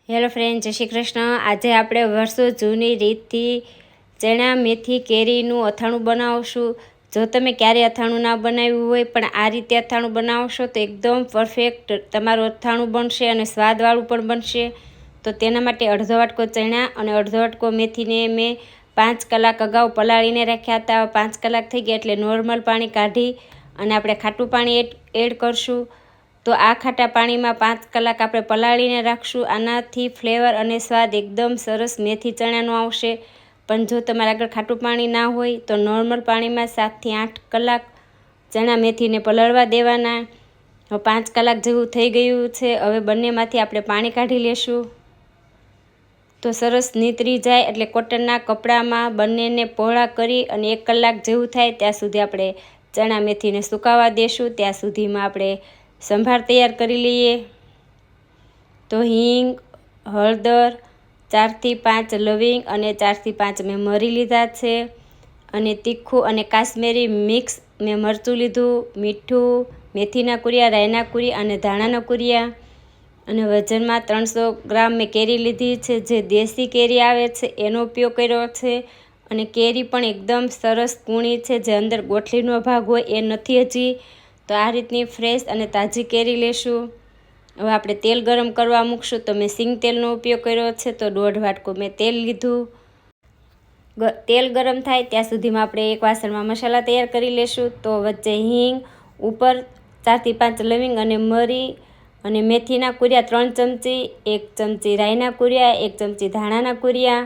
Hello friend, જય શ્રી કૃષ્ણ। આજે આપણે વર્ષો જૂની રીતથી ચણા મેથી કેરીનું અથાણું બનાવશું। જો તમે ક્યારેય અથાણું ના બનાવ્યું હોય પણ આ રીતે અથાણું બનાવશો તો એકદમ પરફેક્ટ તમારું અથાણું બનશે અને સ્વાદવાળું પણ બનશે। તો તેના માટે અડધો વાટકો ચણા અને અડધો વાટકો મેથીને મેં 5 કલાક અગાઉ પલાળીને રાખ્યા હતા। 5 કલાક થઈ ગયા એટલે નોર્મલ પાણી કાઢી અને આપણે ખાટું પાણી એડ કરશું। તો આ ખાટા પાણીમાં 5 કલાક આપણે પલાળીને રાખશું। આનાથી ફ્લેવર અને સ્વાદ એકદમ સરસ મેથી ચણાનો આવશે। પણ જો તમારે આગળ ખાટું પાણી ના હોય તો નોર્મલ પાણીમાં 7 થી 8 કલાક ચણા મેથીને પલાળવા દેવાના। હવે 5 કલાક જેવું થઈ ગયું છે। હવે બંનેમાંથી આપણે પાણી કાઢી લેશું। તો સરસ નીતરી જાય એટલે કોટનના કપડામાં બંનેને પહોળા કરી અને 1 કલાક જેવું થાય ત્યાં સુધી આપણે ચણા મેથીને સુકાવા દેશું। ત્યાં સુધીમાં આપણે સંભાર તૈયાર કરી લઈએ। તો હિંગ, હળદર, 4 થી 5 લવિંગ અને 4 થી 5 મેં મરી લીધા છે અને તીખું અને કાશ્મીરી મિક્સ મેં મરચું લીધું, મીઠું, મેથીના કુરિયા, રાયના કુરિયા અને ધાણાના કુરિયા અને વજનમાં 300 ગ્રામ મેં કેરી લીધી છે। જે દેશી કેરી આવે છે એનો ઉપયોગ કર્યો છે અને કેરી પણ એકદમ સરસ કૂણી છે, જે અંદર ગોઠલીનો ભાગ હોય એ નથી હજી। તો આ રીતની ફ્રેશ અને તાજી કેરી લેશું। હવે આપણે તેલ ગરમ કરવા મૂકશું। તો મેં સિંગ તેલનો ઉપયોગ કર્યો છે, તો 1.5 વાટકો મેં તેલ લીધું। તેલ ગરમ થાય ત્યાં સુધીમાં આપણે એક વાસણમાં મસાલા તૈયાર કરી લેશું। તો વચ્ચે હિંગ, ઉપર 4 થી 5 લવિંગ અને મરી અને મેથીના કુરિયા 3 ચમચી, 1 ચમચી રાયના કુરિયા, 1 ચમચી ધાણાના કુરિયા।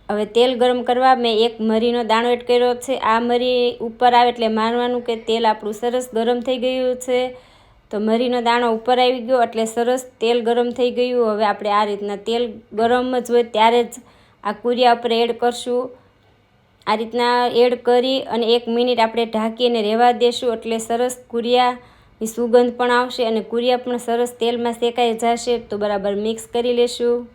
હવે તેલ ગરમ કરવા મેં 1 મરીનો દાણો એડ કર્યો છે। આ મરી ઉપર આવે એટલે માનવાનું કે તેલ આપણું સરસ ગરમ થઈ ગયું છે। તો મરીનો દાણો ઉપર આવી ગયો એટલે સરસ તેલ ગરમ થઈ ગયું। હવે આપણે આ રીતના તેલ ગરમ જ હોય ત્યારે જ આ કુરિયા ઉપર એડ કરશું। આ રીતના એડ કરી અને 1 મિનિટ આપણે ઢાંકીને રહેવા દેશું એટલે સરસ કુરિયાની સુગંધ પણ આવશે અને કુરિયા પણ સરસ તેલમાં શેકાઈ જશે। તો બરાબર મિક્સ કરી લેશું।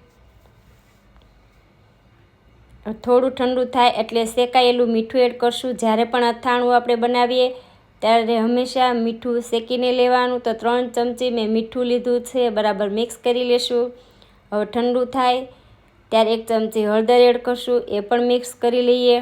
થોડું ઠંડુ થાય એટલે શેકાયેલું મીઠું એડ કરશું। જ્યારે પણ અથાણું આપણે બનાવીએ ત્યારે હંમેશા મીઠું શેકીને લેવાનું। તો 3 ચમચી મેં મીઠું લીધું છે, બરાબર મિક્સ કરી લેશું। હવે ઠંડુ થાય ત્યારે 1 ચમચી હળદર એડ કરશું, એ પણ મિક્સ કરી લઈએ।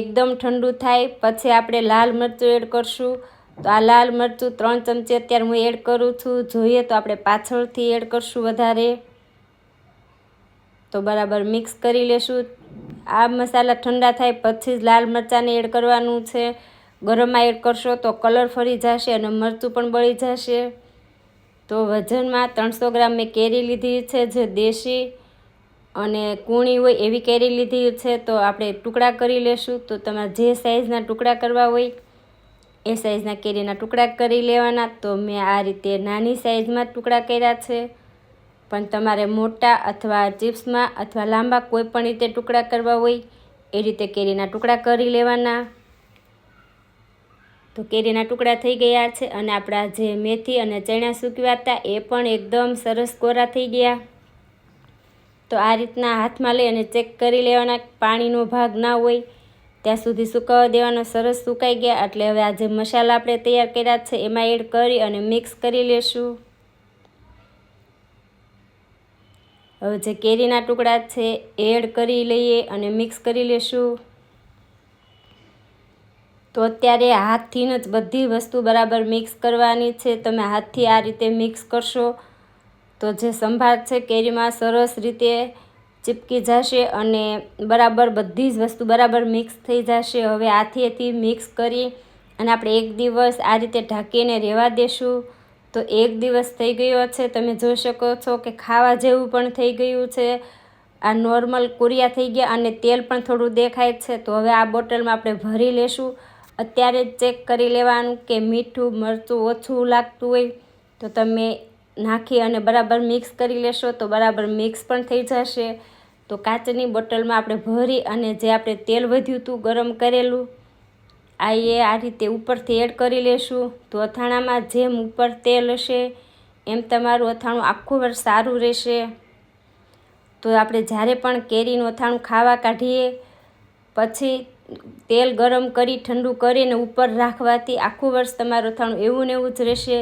એકદમ ઠંડુ થાય પછી આપણે લાલ મરચું એડ કરશું। તો આ લાલ મરચું 3 ચમચી અત્યારે હું એડ કરું છું, જોઈએ તો આપણે પાછળથી એડ કરશું વધારે। તો બરાબર મિક્સ કરી લેશું। આ મસાલા ઠંડા થાય પછી જ લાલ મરચાંને એડ કરવાનું છે। ગરમમાં એડ કરશો તો કલર ફરી જશે અને મરચું પણ બળી જશે। તો વજનમાં 300 ગ્રામ મેં કેરી લીધી છે, જે દેશી અને કૂણી હોય એવી કેરી લીધી છે। તો આપણે ટુકડા કરી લેશું। તો તમારે જે સાઈઝના ટુકડા કરવા હોય એ સાઈઝના કેરીના ટુકડા કરી લેવાના। તો મેં આ રીતે નાની સાઈઝમાં ટુકડા કર્યા છે, પણ તમારે મોટા અથવા ચિપ્સમાં અથવા લાંબા કોઈ પણ રીતે ટુકડા કરવા હોય એ રીતે કેરીના ટુકડા કરી લેવાના। તો કેરીના ટુકડા થઈ ગયા છે અને આપણા જે મેથી અને ચણા સૂકવ્યા હતા એ પણ એકદમ સરસ કોરા થઈ ગયા। તો આ રીતના હાથમાં લઈ અને ચેક કરી લેવાના, પાણીનો ભાગ ના હોય ત્યાં સુધી સુકાવા દેવાનો। સરસ સુકાઈ ગયા એટલે હવે આ જે મસાલા આપણે તૈયાર કર્યા છે એમાં એડ કરી અને મિક્સ કરી લેશું। હવે જે કેરીના ટુકડા છે એડ કરી લઈએ અને મિક્સ કરી લેશું। તો અત્યારે હાથથી જ બધી વસ્તુ બરાબર મિક્સ કરવાની છે। તમે હાથથી આ રીતે મિક્સ કરશો તો જે સંભાર છે કેરીમાં સરસ રીતે ચીપકી જશે અને બરાબર બધી જ વસ્તુ બરાબર મિક્સ થઈ જશે। હવે હાથેથી મિક્સ કરી અને આપણે 1 દિવસ આ રીતે ઢાંકીને રહેવા દેશું। તો 1 દિવસ થઈ ગયો છે, તમે જોઈ શકો છો કે ખાવા જેવું પણ થઈ ગયું છે। આ નોર્મલ કુરિયા થઈ ગયા અને તેલ પણ થોડું દેખાય છે। તો હવે આ બોટલમાં આપણે ભરી લેશું। અત્યારે જ ચેક કરી લેવાનું કે મીઠું મરચું ઓછું લાગતું હોય તો તમે નાખી અને બરાબર મિક્સ કરી લેશો તો બરાબર મિક્સ પણ થઈ જશે। તો કાચની બોટલમાં આપણે ભરી અને જે આપણે તેલ વધ્યું હતું ગરમ કરેલું આ રીતે ઉપરથી એડ કરી લેશું। તો અથાણામાં જેમ ઉપર તેલ હશે એમ તમારું અથાણું આખું વર્ષ સારું રહેશે। તો આપણે જ્યારે પણ કેરીનું અથાણું ખાવા કાઢીએ પછી તેલ ગરમ કરી ઠંડુ કરીને ઉપર રાખવાથી આખું વર્ષ તમારું અથાણું એવું ને એવું જ રહેશે।